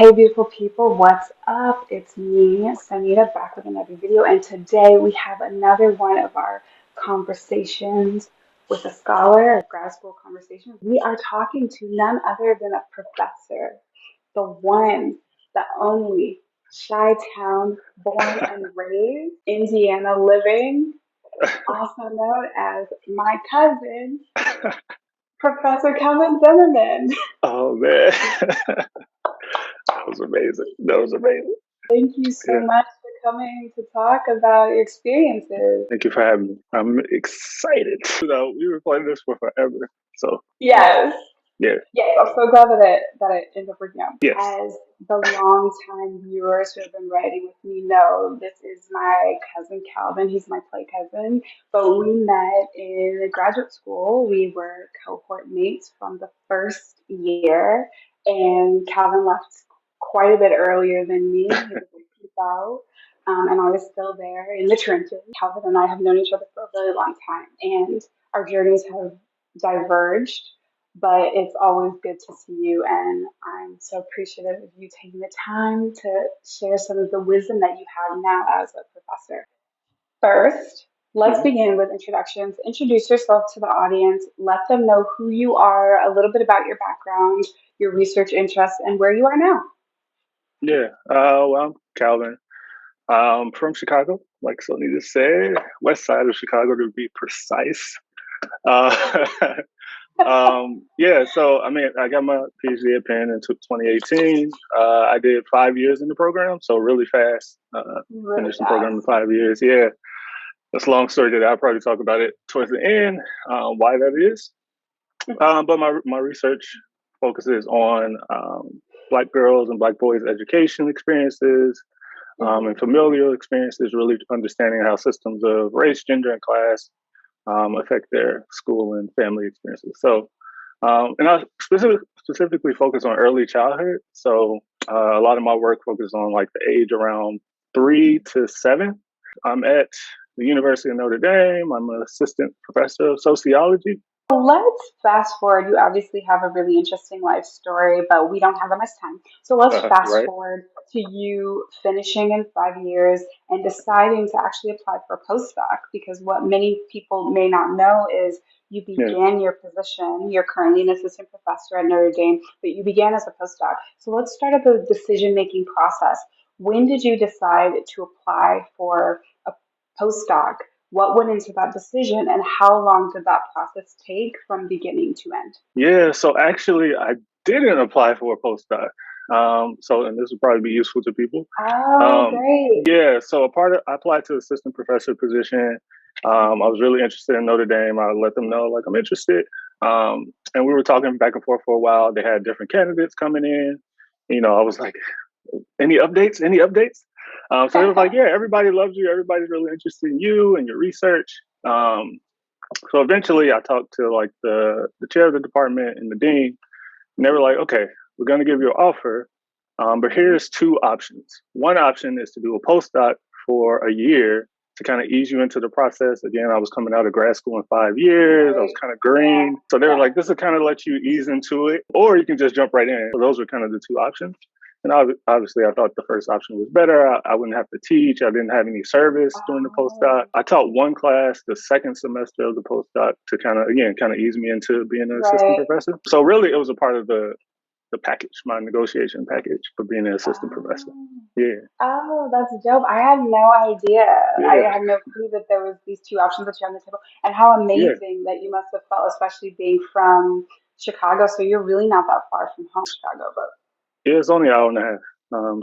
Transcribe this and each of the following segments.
Hey, beautiful people, what's up? It's me, Sanita, back with another video. And today we have another one of our conversations with a scholar, a grad school conversation. We are talking to none other than a professor, the one, the only, Chi-Town, born and raised, Indiana living, also known as my cousin, Professor Kevin Zimmerman. Oh man, that was amazing. That was amazing. Thank you so Yeah, much for coming to talk about your experiences. thank you for having me. I'm excited. We were planning this for forever. So Yes, yeah, yes, I'm so glad that it ended up working out. yes, As the long-time viewers who have been writing with me know, this is my cousin Calvin. He's my play cousin, but we met in graduate school. We were cohort mates from the first year, and Calvin left quite a bit earlier than me. He was a peep out. And I was still there in the trenches. Calvin and I have known each other for a really long time, and our journeys have diverged, but it's always good to see you, and I'm so appreciative of you taking the time to share some of the wisdom that you have now as a professor. First, let's hmm begin with introductions. Introduce yourself to the audience, let them know who you are, a little bit about your background, your research interests, and where you are now. yeah. Well, I'm Calvin. I'm from Chicago, like Sonny just said, west side of Chicago to be precise. Uh, yeah. So I mean, I got my PhD at Penn in 2018. I did 5 years in the program, so really fast. Really Finished the program in fast. 5 years. Yeah. That's a long story that I'll probably talk about it towards the end, why that is. But my research focuses on Black girls and Black boys' education experiences and Mhm. familial experiences, really understanding how systems of race, gender, and class affect their school and family experiences. So, and I specifically focus on early childhood. So, a lot of my work focuses on like the age around 3 to 7. I'm at the University of Notre Dame. I'm an assistant professor of sociology. Let's fast forward. You obviously have a really interesting life story, but we don't have that much time. So let's fast Right? forward to you finishing in 5 years and deciding to actually apply for a postdoc, because what many people may not know is you Yeah. began your position. You're currently an assistant professor at Notre Dame, but you began as a postdoc. So let's start at the decision making process. When did you decide to apply for a postdoc? What went into that decision, and how long did that process take from beginning to end? Yeah. So actually, I didn't apply for a postdoc. And this would probably be useful to people. Oh, great. Yeah. So I applied to assistant professor position. I was really interested in Notre Dame. I let them know like I'm interested. And we were talking back and forth for a while. They had different candidates coming in. I was like, any updates? Any updates? So they were like, yeah, everybody loves you. Everybody's really interested in you and your research. So eventually I talked to like the chair of the department and the dean, and they were like, okay, we're going to give you an offer, but here's two options. One option is to do a postdoc for a year to kind of ease you into the process. Again, I was coming out of grad school in 5 years. I was Right. kind of Yeah. green. So they were Yeah. like, this will kind of let you ease into it, or you can just jump right in. So those were kind of the two options. And obviously, I thought the first option was better. I wouldn't have to teach. I didn't have any service during the postdoc. Oh, I taught one class the second semester of the postdoc to kind of ease me into being an assistant right. professor. So really, it was a part of the package, my negotiation package for being an assistant professor. Oh. Yeah, Oh, that's dope. I had no idea. I yeah, had no clue that there was these two options that you had on the table. And how yeah. amazing that you must have felt, especially being from Chicago. So you're really not that far from home, Chicago, but Yeah, it's only an hour and a half,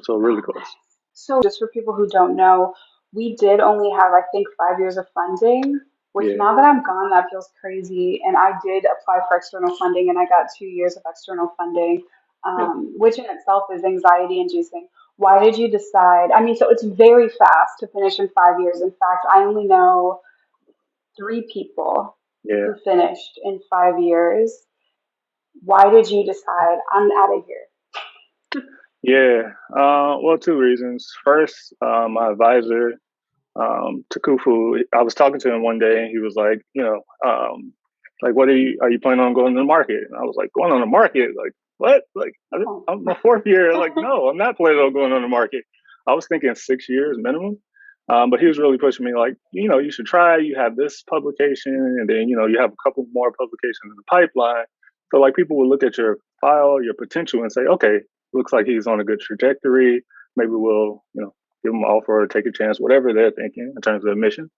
so really oh, close. nice. So, just for people who don't know, we did only have, I think, 5 years of funding, which Yeah, now that I'm gone, that feels crazy. And I did apply for external funding and I got 2 years of external funding, yeah. which in itself is anxiety inducing. Why did you decide? I mean, so it's very fast to finish in 5 years. In fact, I only know three people Yeah. who finished in 5 years. Why did you decide, I'm out of here? Yeah. Well, two reasons. First, my advisor, Takufu, I was talking to him one day and he was like, like, what are you planning on going to the market? And I was like, going on the market? Like, what? Like, Oh, I'm my fourth year. Like, no, I'm not planning on going on the market. I was thinking 6 years minimum. But he was really pushing me, like, you should try. You have this publication, and then, you have a couple more publications in the pipeline. So, like, people will look at your file, your potential, and say, okay, looks like he's on a good trajectory. Maybe we'll, give him an offer or take a chance, whatever they're thinking in terms of admission.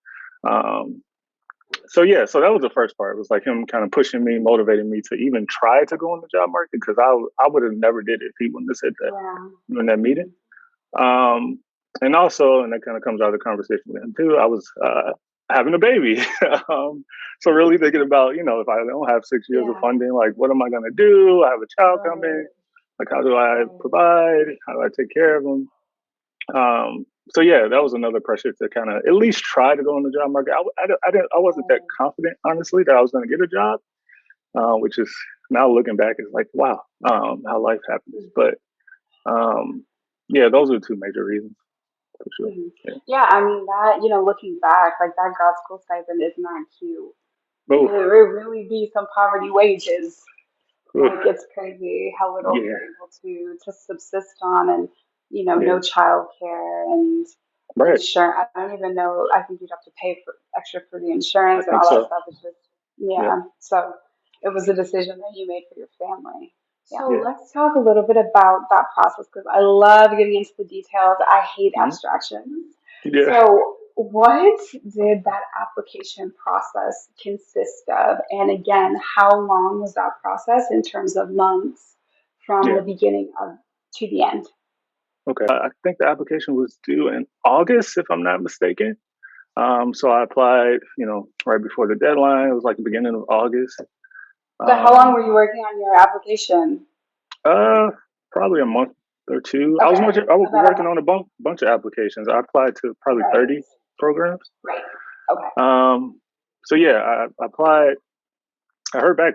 Um, so yeah, so that was the first part. It was like him kind of pushing me, motivating me to even try to go on the job market because I would have never did it if he wouldn't have said that yeah. in that meeting. Um, and also, and that kind of comes out of the conversation with him too. I was having a baby, so really thinking about if I don't have 6 years of Yeah. funding, like what am I going to do? I have a child coming. Right. Like how do I Right. provide? How do I take care of them? So yeah, that was another pressure to kind of at least try to go on the job market. I wasn't that Right. confident, honestly, that I was going to get a job, which is now looking back is like, wow, how life happens. But um, yeah, those are the two major reasons for sure. Mhm. Yeah. Yeah, I mean that, looking back, like that grad school stipend is not cute. It Oh, would really be some poverty wages. oof, Like it's crazy how little yeah, you're able to subsist on, and yeah, no childcare and right. insurance. I don't even know. I think you'd have to pay for extra for the I insurance and think all that so. stuff. It's just Yeah, yeah. So it was a decision that you made for your family. So yeah, let's talk a little bit about that process because I love getting into the details. I hate mhm, abstractions. yeah, So what did that application process consist of? And again, how long was that process in terms of months from yeah. the beginning of to the end? Okay. I think the application was due in August, if I'm not mistaken. So I applied, right before the deadline. It was like the beginning of August. So how long were Um, you working on your application? uh, Probably a month or two. Okay, I was about a working month. on a bunch of applications. I applied to probably Right, 30 programs. right. Okay. Um, so yeah, I applied. I heard back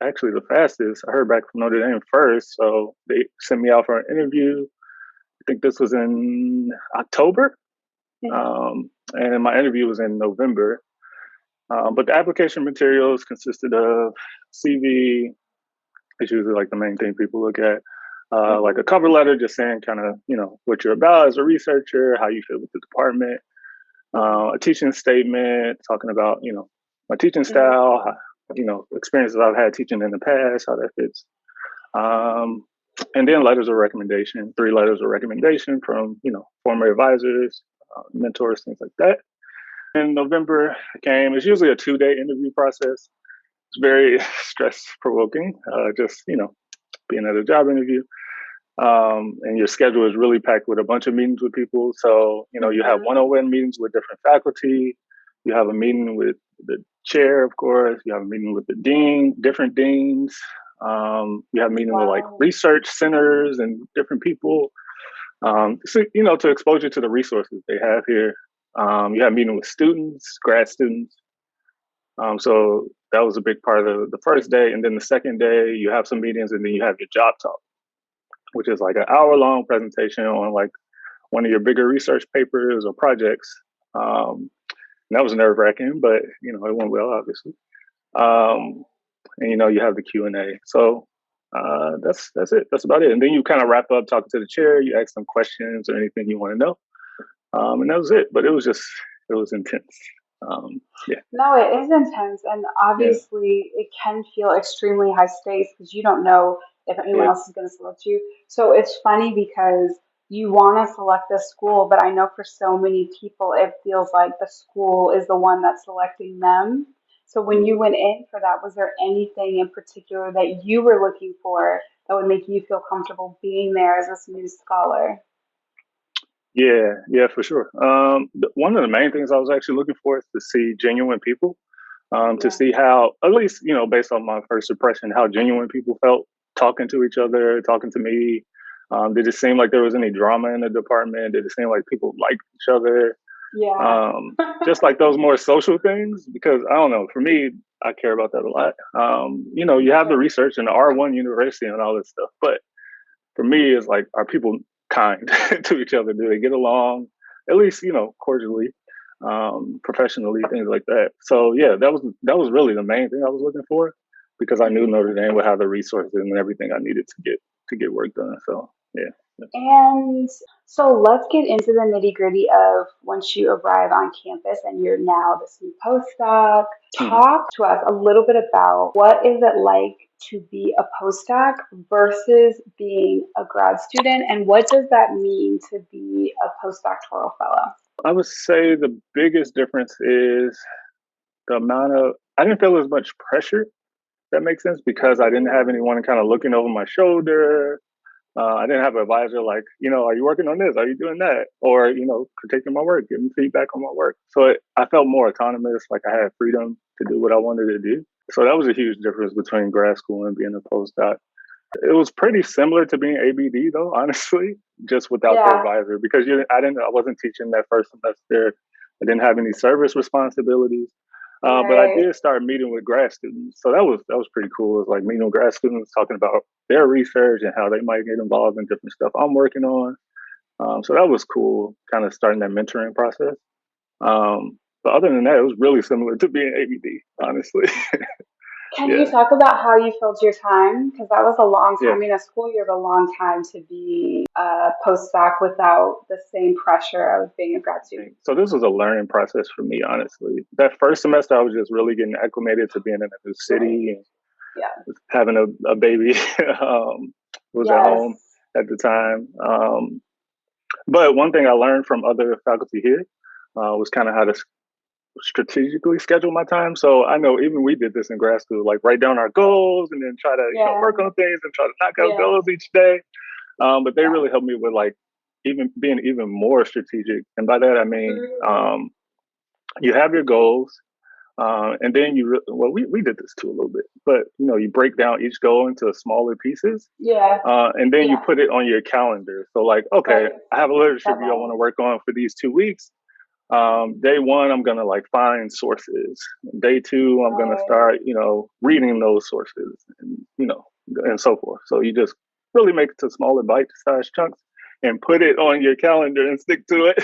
actually the fastest. I heard back from Notre Dame first, so they sent me out for an interview. I think this was in October, Mhm. and my interview was in November. But the application materials consisted of CV. It's usually like the main thing people look at. Like a Mhm. cover letter, just saying kind of what you're about as a researcher, how you feel with the department. Mhm. A teaching statement talking about my teaching Mhm. style, experiences I've had teaching in the past, how that fits. Um, and then letters of recommendation, 3 letters of recommendation from former advisors, mentors, things like that. In November came. It's usually a 2-day interview process. It's very stress provoking. Just being at a job interview. And your schedule is really packed with a bunch of meetings with people. So, you have Mhm. one-on-one meetings with different faculty. You have a meeting with the chair, of course. You have a meeting with the dean, different deans. You have a meeting with like Wow. research centers and different people. So, to expose you to the resources they have here. You have a meeting with students, grad students. So that was a big part of the first day. And then the second day, you have some meetings and then you have your job talk, which is like an hour long presentation on like one of your bigger research papers or projects. And that was nerve wracking, but it went well, obviously. Um, and you have the Q&A. So that's it. That's about it. And then you kind of wrap up talking to the chair. You ask them questions or anything you want to know, and that was it. But it was intense. Um, yeah, No, it is intense, and yeah, obviously it can feel extremely high stakes because you don't know if anyone yeah, else is going to select you. So it's funny because you want to select this school, but I know for so many people it feels like the school is the one that's selecting them. So when you mm, went in for that, was there anything in particular that you were looking for that would make you feel comfortable being there as this new scholar? yeah, for sure. One of the main things I was actually looking for is to see genuine people, to Yeah. see how, at least based on my first impression, how genuine people felt talking to each other, talking to me. Did it seem like there was any drama in the department? Did it seem like people liked each other? Yeah. Just like those more social things, because I don't know, for me, I care about that a lot. You have the Sure. research and the R1 university and all this stuff, but for me, it's like, are people kind to each other? Do they get along? At least, cordially, professionally, things like that. So yeah, that was really the main thing I was looking for. because I knew Notre Dame would have the resources and everything I needed to get work done. So yeah. And so let's get into the nitty gritty of once you arrive on campus and you're now this new postdoc. Mhm. Talk to us a little bit about what is it like to be a postdoc versus being a grad student, and what does that mean to be a postdoctoral fellow? I would say the biggest difference is the amount of, I didn't feel as much pressure. That makes sense because I didn't have anyone kind of looking over my shoulder. I didn't have an advisor like, are you working on this? Are you doing that? Or, critiquing my work, giving feedback on my work. So I felt more autonomous, like I had freedom to do what I wanted to do. So that was a huge difference between grad school and being a postdoc. It was pretty similar to being ABD though, honestly, just without the Yeah, advisor because I wasn't teaching that first semester. I didn't have any service responsibilities. But I right. did start meeting with grad students, so that was pretty cool. It was like meeting with grad students, talking about their research and how they might get involved in different stuff I'm working on. So that was cool, kind of starting that mentoring process. But other than that, it was really similar to being ABD, honestly. Can you Yeah, talk about how you filled your time? Because that was a long time. yeah. I mean, a school year is a long time to be a postdoc without the same pressure of being a grad student. So this was a learning process for me, honestly. That first semester, I was just really getting acclimated to being in a new Right. city and Yeah. having a baby. Was at Yes. home at the time. But one thing I learned from other faculty here was kind of how to strategically schedule my time. So I know even we did this in grad school, like write down our goals and then try to Yeah. work on things and try to knock out Yes. goals each day. But they Yeah. really helped me with like even being even more strategic. And by that I mean Mm. you have your goals. And then we did this too a little bit, but you break down each goal into smaller pieces, Yeah. and then you Yeah. put it on your calendar. So like, okay, Right. I have a literature review I want to Deadline. work on for these 2 weeks. Day one, I'm gonna like find sources. Day two, I'm gonna Right. start, reading those sources, and and so forth. So you just really make it to smaller bite-sized chunks and put it on your calendar and stick to it.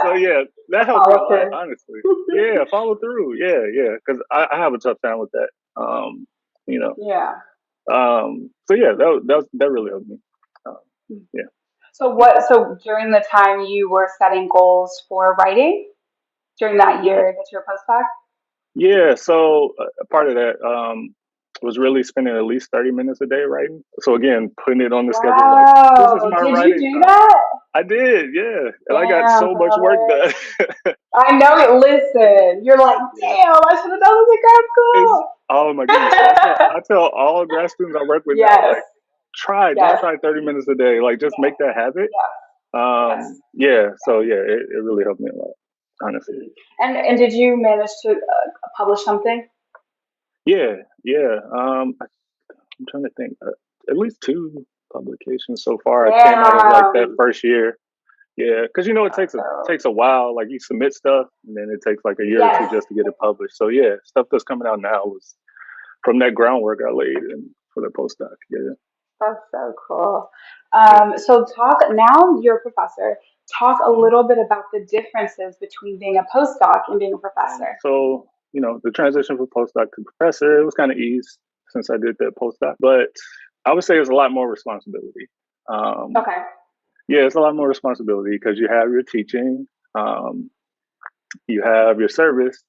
So yeah, that helped me a Follow lot, through. honestly. Yeah, follow through. Yeah, yeah, because I have a tough time with that. You know. Yeah. So yeah, that really helped me. Um, yeah. So during the time you were setting goals for writing during that year that you were postdoc? Yeah, so part of that was really spending at least 30 minutes a day writing. So again, putting it on the schedule, like this is Wow. my Did you writing do time. that? I did, yeah, and I got Damn, so much work brother. done. I know it. Listen, you're like, Yeah, damn, I should have done this it's oh my in goodness. So grad school. I tell all grad students I work with now, Yes, like just yes, try 30 minutes a day, like just yes, make that habit. yes, yes. Yeah, so yeah, it really helped me a lot, honestly. And did you manage to publish something? Yeah, yeah. I'm trying to think. At least two publications so far came out of like that Damn. first year. Yeah, because it takes a So, takes a while. Like you submit stuff, and then it takes like a year or two yes, just to get it published. So yeah, stuff that's coming out now was from that groundwork I laid in for the postdoc. Yeah, that's so cool. yeah. So talk now. You're a professor. Talk a Mhm. little bit about the differences between being a postdoc and being a professor. So the transition from postdoc to professor, it was kind of easy since I did that postdoc, but I would say it's a lot more responsibility. Um, Okay. yeah, it's a lot more responsibility because you have your teaching, um, you have your service,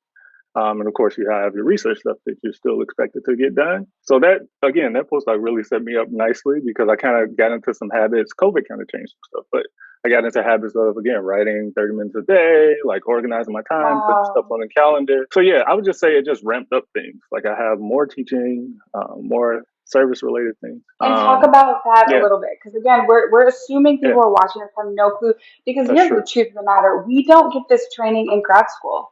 and of course, you have your research stuff that you're still expected to get done. So that again, that postdoc really set me up nicely because I kind of got into some habits. COVID kind of changed some stuff, but I got into habits of again writing 30 minutes a day, like organizing my time, putting stuff Wow. on the calendar. So yeah, I would just say it just ramped up things. Like I have more teaching, more service related things. And talk about that a Yeah, little bit, because again, we're assuming yeah, people are watching us have no clue. Because that's here's the true truth of the matter: we don't get this training in grad school.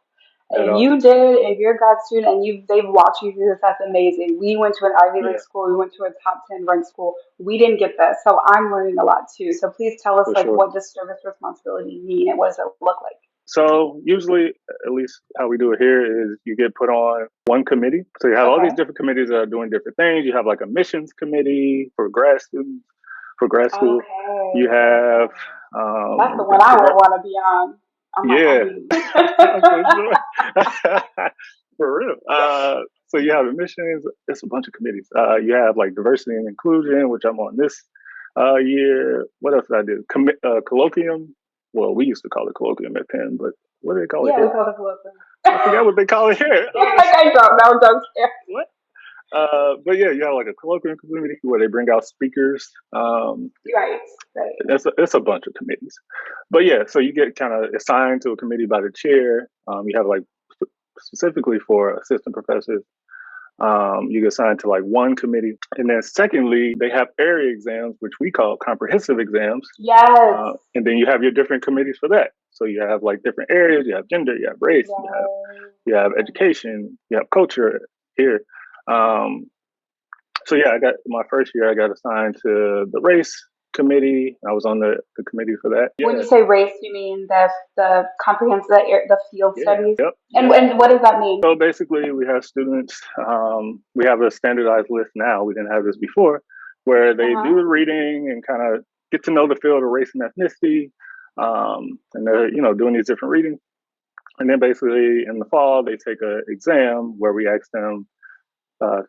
at If all. you did, if you're a grad student and they've watched you through this, that's amazing. We went to an Ivy League Yeah, school. We went to a top 10 ranked school. We didn't get this, so I'm learning a lot too. So please tell us, for like, sure. what does service responsibility mean and what does it look like? So usually, at least how we do it here is you get put on one committee. So you have all these Okay. different committees that are doing different things. You have like a missions committee for grad students, for grad school. You Okay. have Okay. That's the one the I would want to be on. I'm like, I yeah, need. for sure, for real. So you have admissions. It's a bunch of committees. You have like diversity and inclusion, which I'm on this year. What else did I do? Colloquium. Well, we used to call it colloquium at Penn, but what do they call it Yeah, we here? call it colloquium. I forgot what they call it here. I don't care. What? But yeah, you have like a colloquium committee where they bring out speakers. Right, right. It's a bunch of committees. But yeah, so you get kind of assigned to a committee by the chair. You have like specifically for assistant professors, you get assigned to like one committee. And then secondly, they have area exams, which we call comprehensive exams. Yes. And then you have your different committees for that. So you have like different areas, you have gender, you have race, you have education, you have culture here. So yeah, I got my first year, I got assigned to the race committee. I was on the committee for that. When you say race, you mean the comprehensive, the field studies? Yep. And what does that mean? So basically, we have students, we have a standardized list now. We didn't have this before, where they do the reading and kind of get to know the field of race and ethnicity. And they're, doing these different readings. And then basically in the fall, they take an exam where we ask them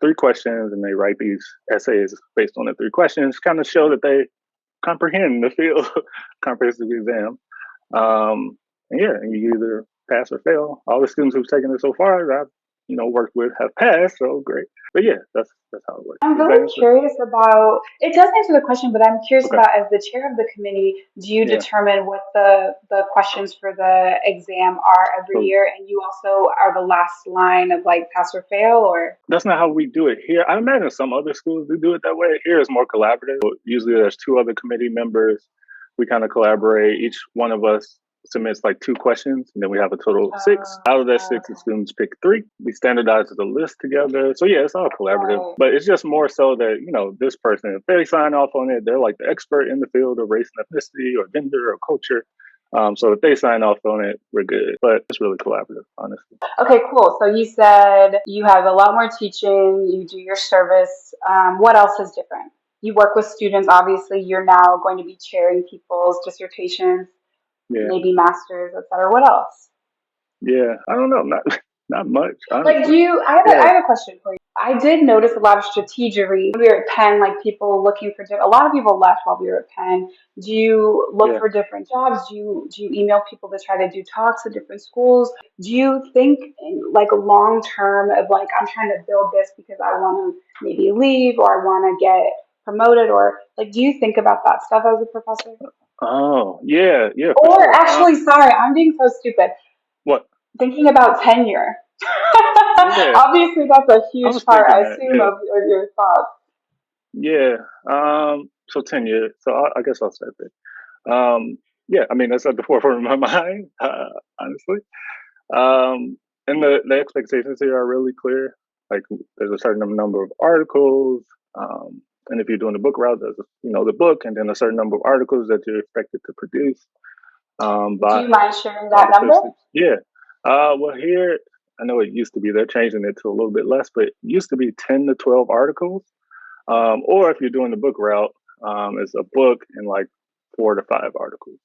3 questions and they write these essays based on the 3 questions, kind of show that they comprehend the field comprehensive exam. And yeah, and you either pass or fail. All the students who've taken it so far that I've worked with have passed, so great. But yeah, that's how it works. I'm really curious about, it does answer the question, but I'm curious about, as the chair of the committee, do you determine what the questions for the exam are every year, and you also are the last line of like pass or fail, or? That's not how we do it here. I imagine some other schools do it that way. Here is more collaborative. Usually there's 2 other committee members. We kind of collaborate. Each one of us submits like 2 questions, and then we have a total of 6. Out of that 6, the students pick 3. We standardize the list together. So yeah, it's all collaborative, but it's just more so that, this person, if they sign off on it, they're like the expert in the field of race and ethnicity or gender or culture. So if they sign off on it, we're good. But it's really collaborative, honestly. Okay, cool. So you said you have a lot more teaching, you do your service. What else is different? You work with students, obviously. You're now going to be chairing people's dissertations, maybe masters, etc. What else? Yeah, I don't know. Not much. Honestly. Like, I have a question for you. I did notice a lot of strategery. When we were at Penn, like people looking for a lot of people left while we were at Penn. Do you look for different jobs? Do you email people to try to do talks at different schools? Do you think like long term of like, I'm trying to build this because I want to maybe leave or I want to get promoted, or like, do you think about that stuff as a professor? Oh, yeah. Or sure. Actually, sorry, I'm being so stupid. What? Thinking about tenure. Obviously, that's a huge part, I assume, of your thoughts. Yeah. So tenure. So I guess I'll start there. Yeah, I mean, that's at the forefront of my mind, honestly. And the expectations here are really clear. Like, there's a certain number of articles. And if you're doing the book route, there's the book, and then a certain number of articles that you're expected to produce. Do you mind sharing that number? Yeah. Well, here, I know it used to be, they're changing it to a little bit less, but it used to be 10 to 12 articles. Or if you're doing the book route, it's a book and like 4 to 5 articles.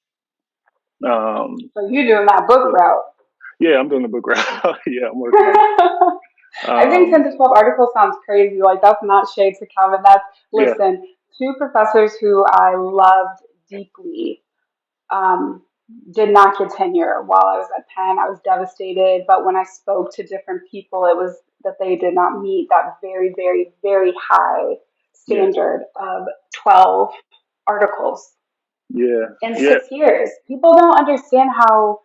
So you're doing that book route? Yeah, I'm doing the book route. Yeah, I'm working on it. I think 10 to 12 articles sounds crazy. Like, that's not shade to Calvin. Listen, 2 professors who I loved deeply did not get tenure while I was at Penn. I was devastated. But when I spoke to different people, it was that they did not meet that very, very, very high standard of 12 articles in 6 years. People don't understand how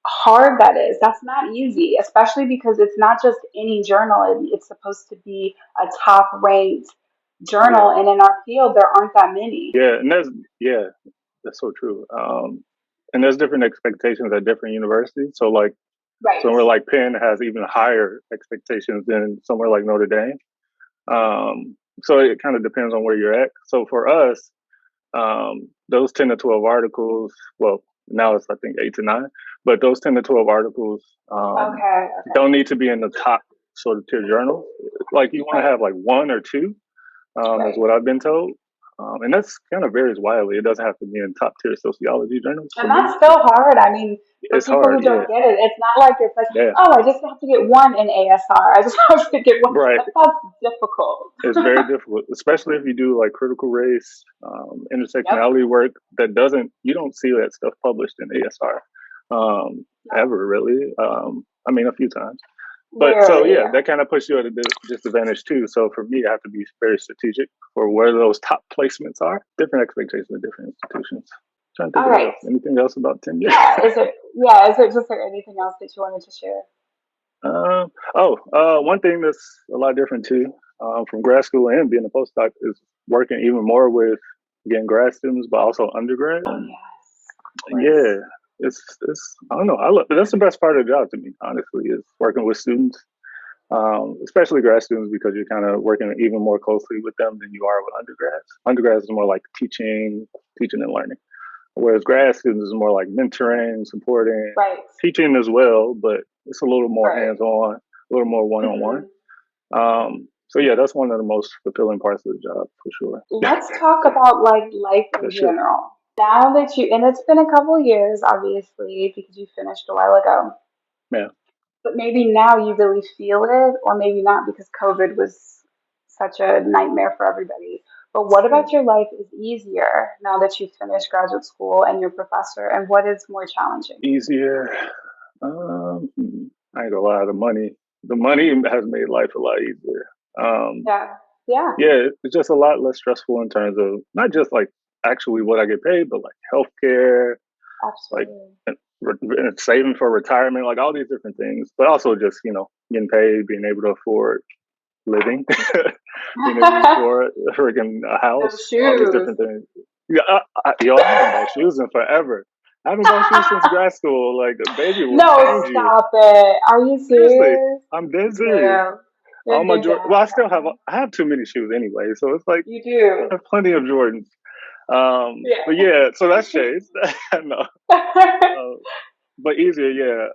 hard that is. That's not easy, especially because it's not just any journal. It's supposed to be a top ranked journal, and in our field there aren't that many. And that's so true. And there's different expectations at different universities. So like somewhere like Penn has even higher expectations than somewhere like Notre Dame. So it kind of depends on where you're at. So for us, those 10 to 12 articles, well, now it's I think 8 to 9, but those 10 to 12 articles don't need to be in the top sort of tier journals. Like you want to have like 1 or 2, is what I've been told. And that's kind of varies widely. It doesn't have to be in top tier sociology journals. And that's still hard. I mean, For it's people hard. who Yeah, don't get it, it's not like it's like, yeah, oh, I just have to get one in ASR. I just have to get one. right. That's difficult. It's very difficult, especially if you do like critical race, Yep. intersectionality work that doesn't, you don't see that stuff published in ASR No. ever really. I mean, a few times. But so, Rarely. yeah, Yeah. that kind of puts you at a disadvantage too. So for me, I have to be very strategic for where those top placements are, different expectations of different institutions. Trying to think All of what right. else. Anything else about tenure? Yeah. Is it? Yeah. Is it just there anything else that you wanted to share? One thing that's a lot different too, from grad school and being a postdoc is working even more with, again, grad students, but also undergrad. Oh yes, of Yeah, course. it's I don't know. That's the best part of the job to me, honestly, is working with students, especially grad students, because you're kind of working even more closely with them than you are with undergrads. Undergrads is more like teaching and learning, whereas grad students is more like mentoring, supporting, Right. teaching as well, but it's a little more Right. hands on, a little more one on one. Hmm. So yeah, that's one of the most fulfilling parts of the job for sure. Let's talk about like life in But sure, general. Now that you, and it's been a couple years, obviously, because you finished a while ago, yeah, but maybe now you really feel it, or maybe not because COVID was such a nightmare for everybody. But what yeah, about your life is easier now that you've finished graduate school and you're a professor, and what is more challenging? easier. I ain't gonna lie, the money has made life a lot easier. Um, Yeah, yeah, yeah, it's just a lot less stressful in terms of not just like actually what I get paid, but like healthcare, like absolutely. and and saving for retirement, like all these different things. But also just getting paid, being able to afford living, being able to afford a freaking a house, Those all these shoes. different things. Yeah, I haven't bought shoes in forever. I haven't bought shoes since grad school. Like, a baby will No, change you. stop it. Are you Seriously, serious? I'm dead serious. Damn. You're All a my good Jordan. dad, Well, Calvin. I have too many shoes anyway, so it's like You I do. have plenty of Jordans. Yeah. But yeah, so that's changed. No, uh, but easier, yeah.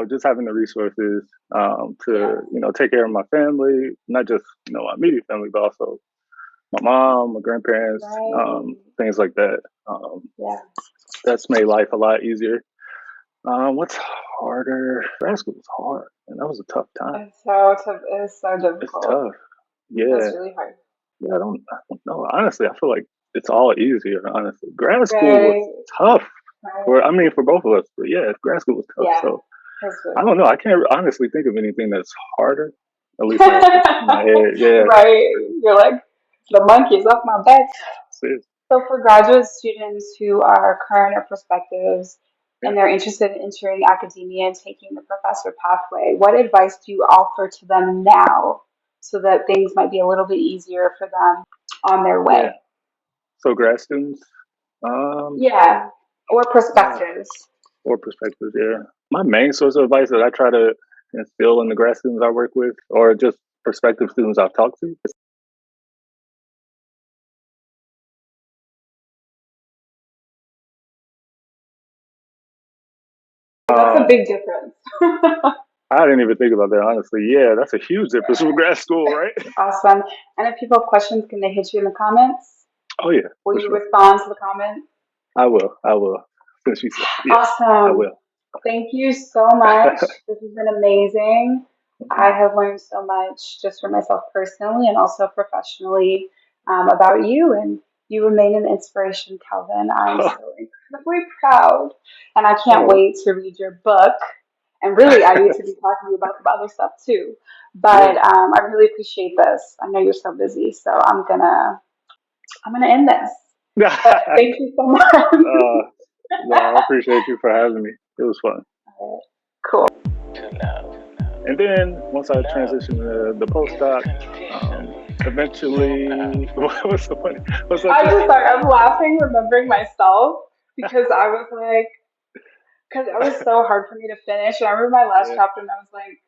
Just having the resources Yeah. to take care of my family, not just my immediate family, but also my mom, my grandparents, Right. things like that. Um, Yeah. that's made life a lot easier. What's harder? Grad school was hard, and that was a tough time. It's so tough. It's so It's difficult. tough. Yeah, It's really hard. yeah. I don't know. Honestly, I feel like it's all easier. Honestly, grad school was Right. tough. Right. I mean, for both of us. But yeah, grad school was tough. Yeah. So It's I really don't know. I can't honestly think of anything that's harder. At least not off the top of my head. Yeah. right. You're like, the monkey's off my back. Sis. So, for graduate students who are current or prospectives Yeah. and they're interested in entering academia and taking the professor pathway, what advice do you offer to them now so that things might be a little bit easier for them on their Yeah. way? So grad students, um, Yeah, or uh, perspectives. or perspectives. Yeah. My main source of advice that I try to instill in the grad students I work with, or just prospective students I've talked to, That's a um, big difference. I didn't even think about that, honestly. Yeah, that's a huge difference from grad school, right? Awesome. And if people have questions, can they hit you in the comments? Oh, yeah, Will for you sure. respond to the comment? I will. I will. Since you said, yeah, I Awesome. will. Thank you so much. This has been amazing. I have learned so much just for myself personally and also professionally about you, and you remain an inspiration, Calvin. I'm so incredibly proud, and I can't Oh, wait to read your book. And really, I need to be talking to you about some other stuff too. yeah. But I really appreciate this. I know you're so busy, so I'm gonna end this. But thank you so much. uh, no, I appreciate you for having me. It was fun. Cool. And then once I transitioned to the postdoc, eventually, what's so funny? What's up, I'm Jay? just sorry. I'm laughing, remembering myself because I was like, because it was so hard for me to finish. And I remember my last Yeah, chapter, and I was like,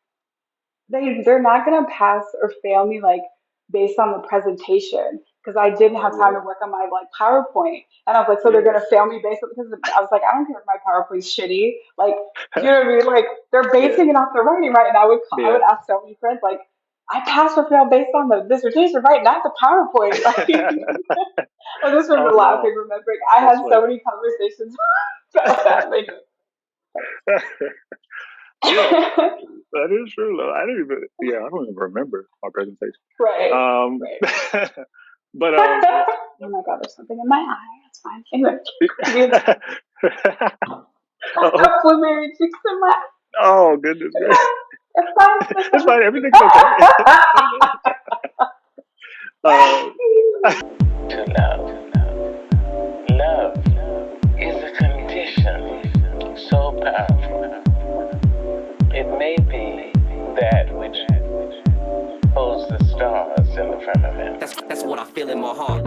they're not gonna pass or fail me like based on the presentation because I didn't oh have time yeah, to work on my like PowerPoint. And I was like, so they're yeah, gonna fail me based on because I was like, I don't care if my PowerPoint's shitty. Like, you know what I mean? Like they're yeah, basing it off the writing, right? And I yeah. would ask so many friends like. I passed or failed based on the dissertation, right? Not the PowerPoint. Like, I just remember Oh no, laughing, remembering I that's had so funny. many conversations about that. Like, Yeah, that is true. Though. I don't even remember my presentation. Right. Um, Right. but Oh my god, there's something in my eye. It's fine. Anyway, oh, fluminary cheeks in my eye. oh goodness gracious. It's fine. It's fine. Everything's okay. uh, To love. Love is a condition so powerful. It may be that which holds the stars in the firmament. That's what I feel in my heart.